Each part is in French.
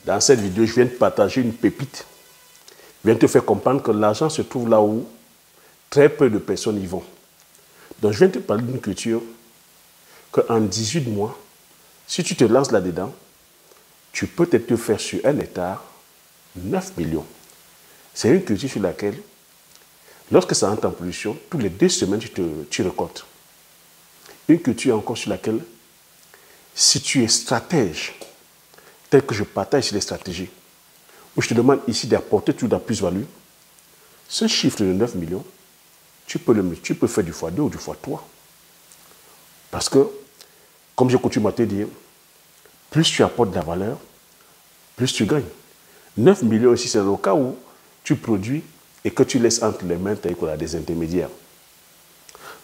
Dans cette vidéo, je viens de partager une pépite. Je viens de te faire comprendre que l'argent se trouve là où très peu de personnes y vont. Donc, je viens de te parler d'une culture qu'en 18 mois, si tu te lances là-dedans, tu peux peut-être te faire sur 1 hectare 9 millions. C'est une culture sur laquelle, lorsque ça entre en production, tous les 2 semaines, tu récoltes. Une culture encore sur laquelle, si tu es stratège, tel que je partage sur les stratégies, où je te demande ici d'apporter tout la plus-value, ce chiffre de 9 millions, tu peux faire du x2 ou du x3. Parce que, comme j'ai coutume à te dire, plus tu apportes de la valeur, plus tu gagnes. 9 millions aussi, c'est le cas où tu produis et que tu laisses entre les mains des intermédiaires.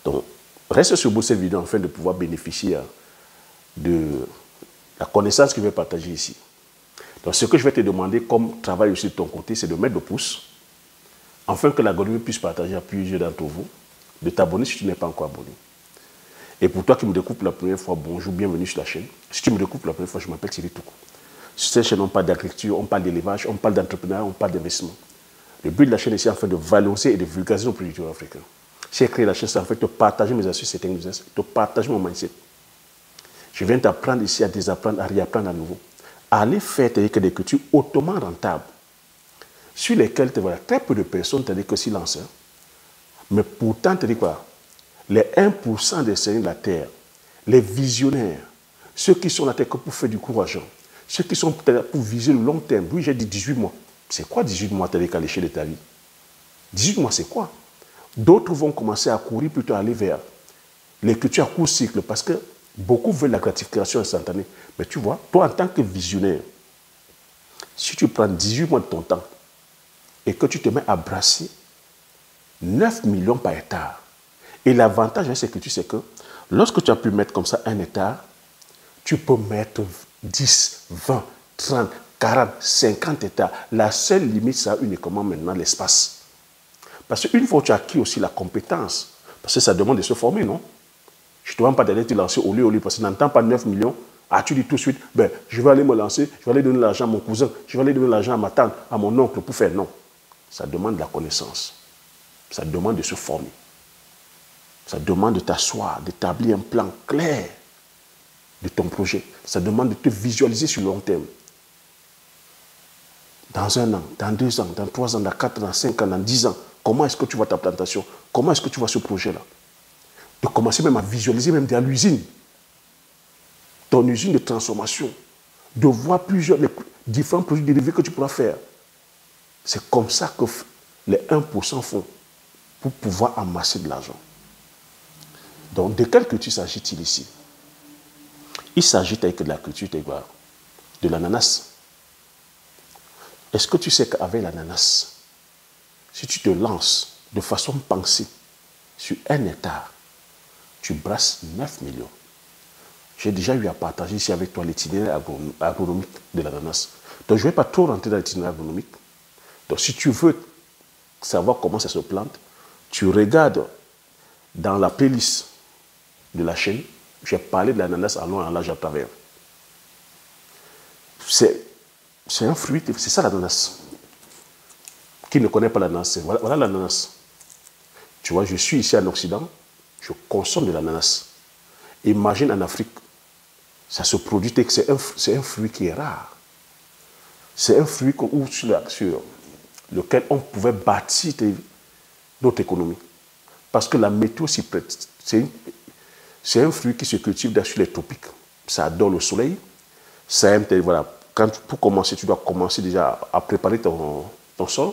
Donc, reste sur cette vidéo afin de pouvoir bénéficier de la connaissance que je vais partager ici. Donc, ce que je vais te demander comme travail aussi de ton côté, c'est de mettre le pouce, afin que l'algorithme puisse partager à plusieurs d'entre vous, de t'abonner si tu n'es pas encore abonné. Et pour toi qui me découvres la première fois, bonjour, bienvenue sur la chaîne. Si tu me découvres la première fois, je m'appelle Thierry Toukou. Sur cette chaîne, on parle d'agriculture, on parle d'élevage, on parle d'entrepreneuriat, on parle d'investissement. Le but de la chaîne est ici, afin de valoriser et de vulgariser nos producteurs africains. J'ai créé la chaîne, c'est en fait de partager mes astuces, de partager mon mindset. Je viens t'apprendre ici à désapprendre, à réapprendre à nouveau. À aller faire des cultures hautement rentables, sur lesquelles voilà, très peu de personnes, c'est-à-dire que s'y lancent. Mais pourtant, tu dis quoi? Les 1% des seigneurs de la terre, les visionnaires, ceux qui sont là que pour faire du courage, ceux qui sont pour viser le long terme. Oui, j'ai dit 18 mois. C'est quoi 18 mois, t'as qu'à l'échelle de ta vie? 18 mois, c'est quoi? D'autres vont commencer à courir plutôt à aller vers les cultures à court cycle parce que beaucoup veulent la gratification instantanée. Mais tu vois, toi, en tant que visionnaire, si tu prends 18 mois de ton temps et que tu te mets à brasser 9 millions par hectare, et l'avantage de cette culture, c'est que lorsque tu as pu mettre comme ça 1 hectare, tu peux mettre 10, 20, 30, 40, 50 hectares. La seule limite, c'est uniquement maintenant l'espace. Parce qu'une fois que tu as acquis aussi la compétence, parce que ça demande de se former, non? Je ne te demande pas d'aller te lancer au lieu, parce que tu n'entends pas 9 millions. Ah, tu dis tout de suite, ben, je vais aller me lancer, je vais aller donner l'argent à mon cousin, je vais aller donner l'argent à ma tante, à mon oncle pour faire. Non. Ça demande de la connaissance. Ça demande de se former. Ça demande de t'asseoir, d'établir un plan clair de ton projet. Ça demande de te visualiser sur le long terme. Dans 1 an, dans 2 ans, dans 3 ans, dans 4 ans, dans 5 ans, dans 10 ans, comment est-ce que tu vois ta plantation? Comment est-ce que tu vois ce projet-là? De commencer même à visualiser même dans l'usine. Ton usine de transformation. De voir les différents produits dérivés que tu pourras faire. C'est comme ça que les 1% font pour pouvoir amasser de l'argent. Donc, de quelle culture s'agit-il ici? Il s'agit avec de la culture de l'ananas. Est-ce que tu sais qu'avec l'ananas, si tu te lances de façon pensée sur 1 hectare, tu brasses 9 millions. J'ai déjà eu à partager ici avec toi l'itinéraire agronomique de l'ananas. Donc, je ne vais pas trop rentrer dans l'itinéraire agronomique. Donc, si tu veux savoir comment ça se plante, tu regardes dans la playlist de la chaîne, j'ai parlé de l'ananas en long et en large à travers. C'est un fruit, c'est ça l'ananas. Qui ne connaît pas l'ananas, voilà l'ananas. Tu vois, je suis ici en Occident, je consomme de l'ananas. Imagine en Afrique, ça se produit, c'est un fruit qui est rare. C'est un fruit sur lequel on pouvait bâtir notre économie. Parce que la météo s'y prête. C'est un fruit qui se cultive sur les tropiques. Ça adore le soleil. Ça aime, voilà, pour commencer, tu dois commencer déjà à préparer ton sol.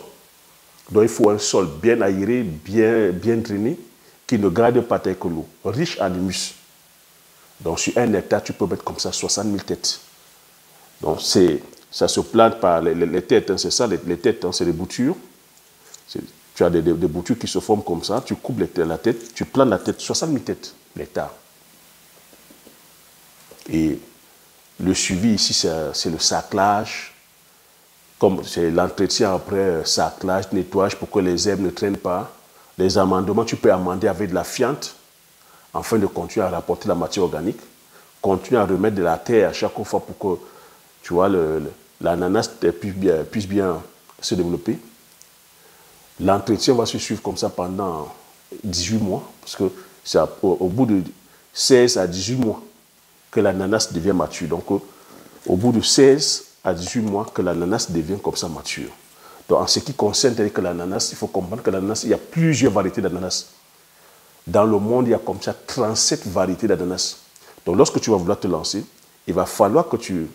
Donc il faut un sol bien aéré, bien drainé, qui ne garde pas tel que l'eau, riche en humus. Donc sur 1 hectare, tu peux mettre comme ça 60 000 têtes. Donc ça se plante par les têtes, hein, c'est ça, les têtes, hein, c'est les boutures. Tu as des boutures qui se forment comme ça, tu coupes la tête, tu plantes la tête, 60 000 têtes, l'hectare. Et le suivi ici, c'est le saclage, comme c'est l'entretien après saclage, nettoyage pour que les herbes ne traînent pas. Les amendements, tu peux amender avec de la fiente, afin de continuer à rapporter la matière organique, continuer à remettre de la terre à chaque fois pour que, tu vois, l'ananas puisse bien se développer. L'entretien va se suivre comme ça pendant 18 mois, parce que c'est au bout de 16 à 18 mois que l'ananas devient mature. Donc, au bout de 16 à 18 mois que l'ananas devient comme ça mature. Donc, en ce qui concerne que l'ananas, il faut comprendre que l'ananas, il y a plusieurs variétés d'ananas. Dans le monde, il y a comme ça 37 variétés d'ananas. Donc, lorsque tu vas vouloir te lancer, il va falloir que tu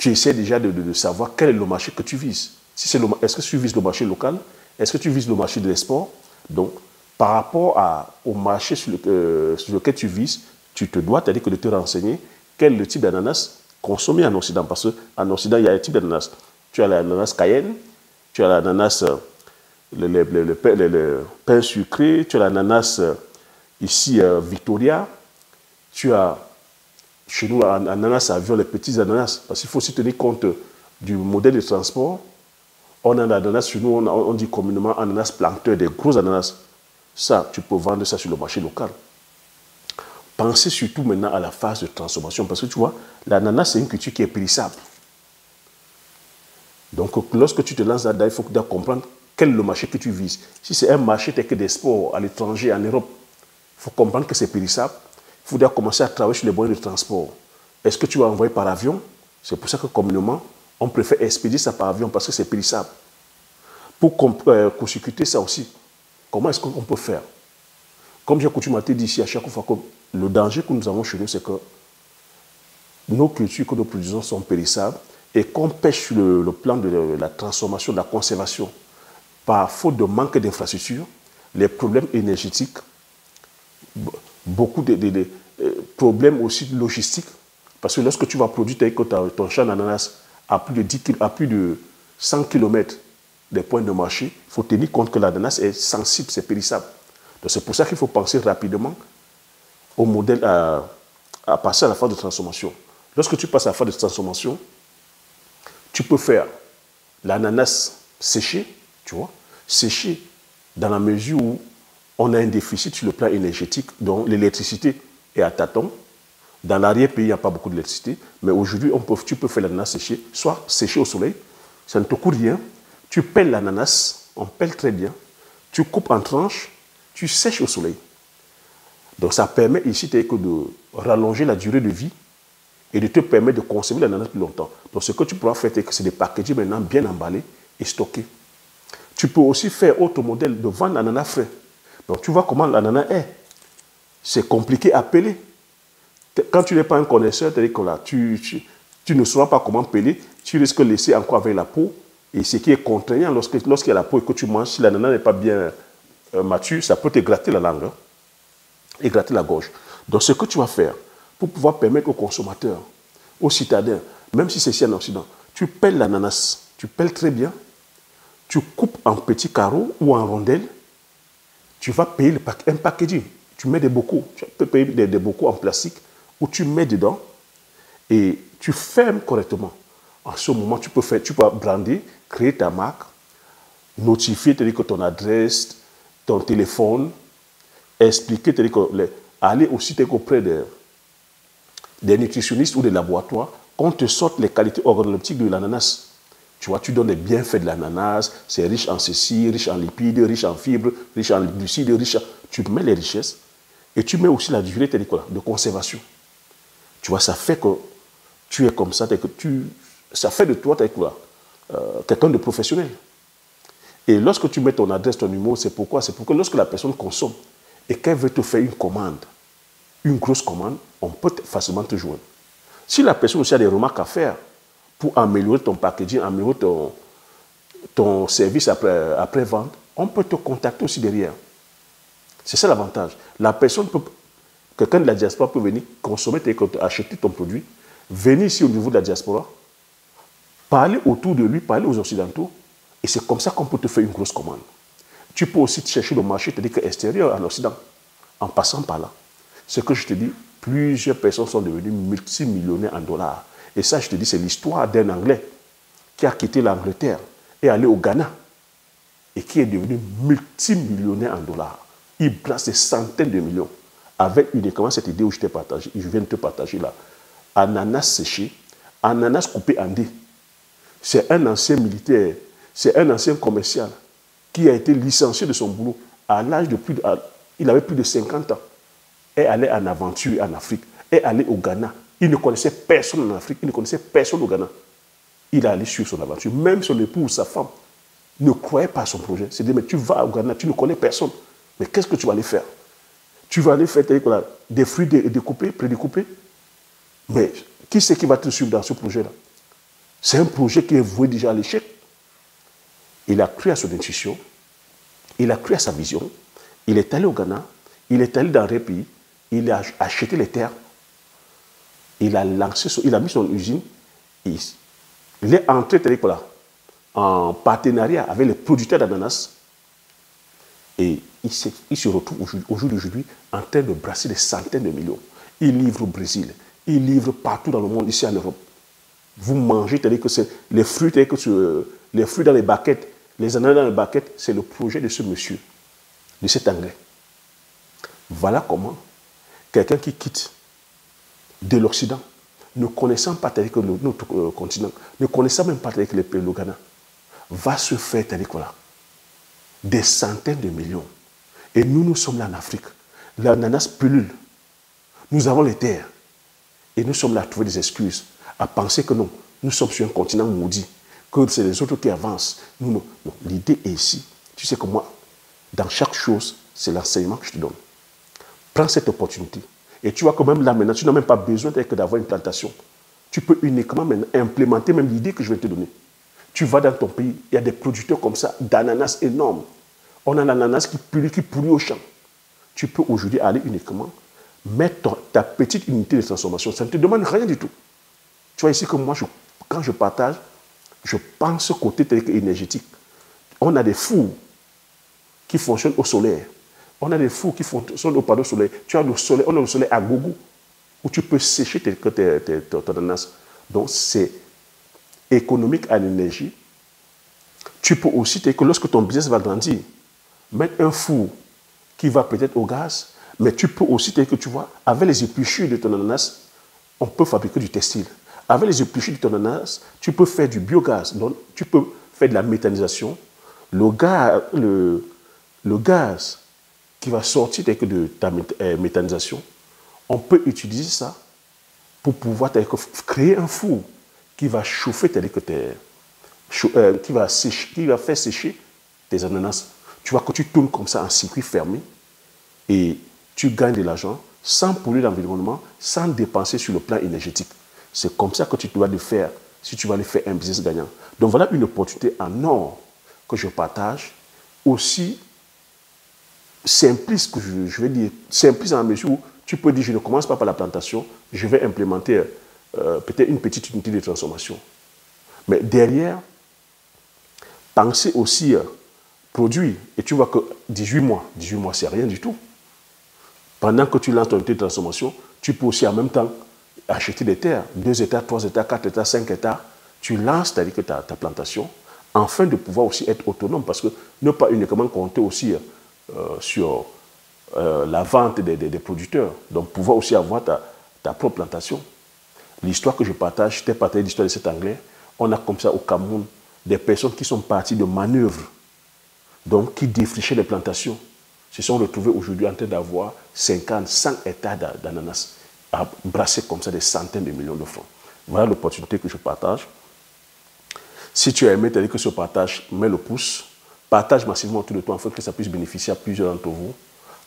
essaies déjà de savoir quel est le marché que tu vises. Est-ce que tu vises le marché local? Est-ce que tu vises le marché de l'export? Donc, par rapport au marché sur lequel tu vises, tu te dois, c'est-à-dire que de te renseigner quel est le type d'ananas consommé en Occident. Parce qu'en Occident, il y a un type d'ananas. Tu as l'ananas Cayenne, tu as l'ananas, le pain sucré, tu as l'ananas ici Victoria, tu as chez nous l'ananas avion, les petits ananas. Parce qu'il faut aussi tenir compte du modèle de transport. On a l'ananas, chez nous, on dit communément ananas plancteur, des gros ananas. Ça, tu peux vendre ça sur le marché local. Pensez surtout maintenant à la phase de transformation. Parce que tu vois, l'ananas, c'est une culture qui est périssable. Donc, lorsque tu te lances là-dedans, il faut que tu comprendre quel est le marché que tu vises. Si c'est un marché tel que d'export à l'étranger, en Europe, il faut comprendre que c'est périssable. Il faut déjà commencer à travailler sur les moyens de transport. Est-ce que tu vas envoyer par avion? C'est pour ça que communément, on préfère expédier ça par avion parce que c'est périssable. Pour consécuter ça aussi, comment est-ce qu'on peut faire? Comme j'ai coutume à te dire ici à chaque fois, que le danger que nous avons chez nous, c'est que nos cultures que nous produisons sont périssables et qu'on pêche sur le plan de la transformation, de la conservation, par faute de manque d'infrastructures, les problèmes énergétiques, beaucoup de problèmes aussi logistiques. Parce que lorsque tu vas produire ton champ d'ananas à plus de 100 km des points de marché, il faut tenir compte que l'ananas est sensible, c'est périssable. Donc c'est pour ça qu'il faut penser rapidement au modèle à passer à la phase de transformation. Lorsque tu passes à la phase de transformation, tu peux faire l'ananas séché, tu vois, séché dans la mesure où on a un déficit sur le plan énergétique, dont l'électricité est à tâtons. Dans l'arrière-pays, il n'y a pas beaucoup d'électricité, mais aujourd'hui, tu peux faire l'ananas séché, soit séché au soleil, ça ne te coûte rien. Tu pelles l'ananas, on pèle très bien, tu coupes en tranches, tu sèches au soleil. Donc ça permet ici de rallonger la durée de vie et de te permettre de conserver l'ananas plus longtemps. Donc ce que tu pourras faire, c'est des packaging maintenant bien emballés et stockés. Tu peux aussi faire autre modèle de vendre l'ananas frais. Donc tu vois comment l'ananas est. C'est compliqué à peler. Quand tu n'es pas un connaisseur, tu ne sauras pas comment peler, tu risques de laisser encore avec la peau. Et ce qui est contraignant, lorsqu'il y a la peau et que tu manges, si l'ananas n'est pas bien mature, ça peut te gratter la langue et gratter la gorge. Donc ce que tu vas faire, pour pouvoir permettre aux consommateurs, aux citadins, même si c'est ici en Occident, tu pelles l'ananas, tu pelles très bien, tu coupes en petits carreaux ou en rondelles, tu vas payer un packaging. Tu mets des bocaux, tu peux payer des bocaux en plastique où tu mets dedans et tu fermes correctement. En ce moment, tu peux brander, créer ta marque, notifier que ton adresse, ton téléphone, expliquer, aller aussi auprès des nutritionnistes ou des laboratoires, qu'on te sorte les qualités organoleptiques de l'ananas. Tu vois, tu donnes les bienfaits de l'ananas, c'est riche en ceci, riche en lipides, riche en fibres, riche en glucides, tu mets les richesses et tu mets aussi la durée de conservation. Tu vois, ça fait que tu es comme ça, ça fait de toi quelqu'un de professionnel. Et lorsque tu mets ton adresse, ton numéro, c'est pourquoi? C'est pour que lorsque la personne consomme et qu'elle veut te faire une commande, une grosse commande, on peut facilement te joindre. Si la personne aussi a des remarques à faire pour améliorer ton packaging, améliorer ton service après-vente, on peut te contacter aussi derrière. C'est ça l'avantage. Quelqu'un de la diaspora peut venir consommer, acheter ton produit, venir ici au niveau de la diaspora, parler autour de lui, parler aux Occidentaux, et c'est comme ça qu'on peut te faire une grosse commande. Tu peux aussi chercher le marché extérieur en Occident, en passant par là. Ce que je te dis, plusieurs personnes sont devenues multimillionnaires en dollars. Et ça, je te dis, c'est l'histoire d'un Anglais qui a quitté l'Angleterre et allé au Ghana et qui est devenu multimillionnaire en dollars. Il place des centaines de millions avec uniquement cette idée où je viens de te partager là. Ananas séché ananas coupé en deux. C'est un ancien militaire, c'est un ancien commercial qui a été licencié de son boulot à l'âge de il avait plus de 50 ans. Et allait en aventure en Afrique, et allait au Ghana. Il ne connaissait personne en Afrique, il ne connaissait personne au Ghana. Il est allé sur son aventure. Même son épouse, sa femme, ne croyaient pas à son projet. C'est dit, mais tu vas au Ghana, tu ne connais personne. Mais qu'est-ce que tu vas aller faire? Tu vas aller faire des fruits découpés, prédécoupés. Mais qui c'est qui va te suivre dans ce projet-là? C'est un projet qui est voué déjà à l'échec. Il a cru à son intuition, il a cru à sa vision, il est allé au Ghana, il est allé dans les pays, il a acheté les terres, il a mis son usine, il est entré en partenariat avec les producteurs d'ananas et il se retrouve au jour d'aujourd'hui en train de brasser des centaines de millions. Il livre au Brésil, il livre partout dans le monde, ici en Europe. Vous mangez, c'est-à-dire que c'est les fruits, les fruits dans les baquettes, les ananas dans les baquettes, c'est le projet de ce monsieur, de cet Anglais. Voilà comment quelqu'un qui quitte de l'Occident, ne connaissant pas notre continent, ne connaissant même pas le Ghana, va se faire des centaines de millions. Et nous sommes là en Afrique. L'ananas pullule. Nous avons les terres. Et nous sommes là à trouver des excuses, à penser que non, nous sommes sur un continent maudit, que c'est les autres qui avancent. Nous, non. L'idée est ici. Tu sais que moi, dans chaque chose, c'est l'enseignement que je te donne. Prends cette opportunité. Et tu vois que même là, maintenant, tu n'as même pas besoin d'avoir une plantation. Tu peux uniquement maintenant implémenter même l'idée que je vais te donner. Tu vas dans ton pays, il y a des producteurs comme ça, d'ananas énormes. On a l'ananas qui pourrit au champ. Tu peux aujourd'hui aller uniquement mettre ta petite unité de transformation. Ça ne te demande rien du tout. Tu vois ici que moi, quand je partage, je pense côté énergétique. On a des fours qui fonctionnent au solaire. On a des fours qui fonctionnent au panneau solaire. Tu as le soleil, on a le soleil à gogo, où tu peux sécher ton ananas. Donc, c'est économique à l'énergie. Tu peux aussi, que lorsque ton business va grandir, mettre un four qui va peut-être au gaz, mais tu peux aussi, tu vois, avec les épluchures de ton ananas, on peut fabriquer du textile. Avec les épluchures de ton ananas, tu peux faire du biogaz. Donc, tu peux faire de la méthanisation. Le gaz qui va sortir de ta méthanisation, on peut utiliser ça pour pouvoir créer un four qui va chauffer, qui va faire sécher tes ananas. Tu vois que tu tournes comme ça en circuit fermé et tu gagnes de l'argent sans polluer l'environnement, sans dépenser sur le plan énergétique. C'est comme ça que tu dois le faire si tu vas aller faire un business gagnant. Donc voilà une opportunité en or que je partage, aussi simpliste que je vais dire, simpliste en mesure où tu peux dire je ne commence pas par la plantation, je vais implémenter peut-être une petite unité de transformation. Mais derrière, pensez aussi produire. Et tu vois que 18 mois c'est rien du tout. Pendant que tu lances ton unité de transformation, tu peux aussi en même temps acheter des terres, 2 hectares, 3 hectares, 4 hectares, 5 hectares. Tu lances ta plantation, afin de pouvoir aussi être autonome, parce que ne pas uniquement compter aussi sur la vente des producteurs, donc pouvoir aussi avoir ta propre plantation. L'histoire que je partage, c'était partagé l'histoire de cet Anglais. On a comme ça au Cameroun des personnes qui sont parties de manœuvres, donc qui défrichaient les plantations, se sont retrouvées aujourd'hui en train d'avoir 50, 100 hectares d'ananas à brasser comme ça des centaines de millions de francs. Voilà l'opportunité que je partage. Si tu as aimé, tu as dit que ce partage, mets le pouce, partage massivement autour de toi afin que ça puisse bénéficier à plusieurs d'entre vous.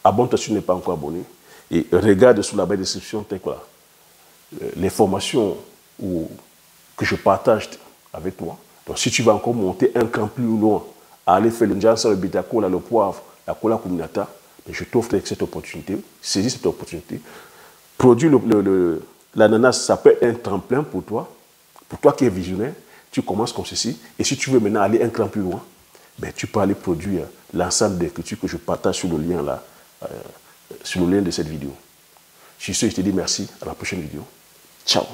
Abonne-toi si tu n'es pas encore abonné et regarde sous la barre de description les formations que je partage avec toi. Donc si tu vas encore monter un cran plus loin, aller faire le Njansa, le Bitako, le poivre, la cola kuminata, je t'offre cette opportunité, saisis cette opportunité. Produire l'ananas, ça peut être un tremplin pour toi qui es visionnaire. Tu commences comme ceci, et si tu veux maintenant aller un cran plus loin, tu peux aller produire l'ensemble des cultures que je partage sur le lien là, sur le lien de cette vidéo. Sur ce, je te dis merci, à la prochaine vidéo. Ciao.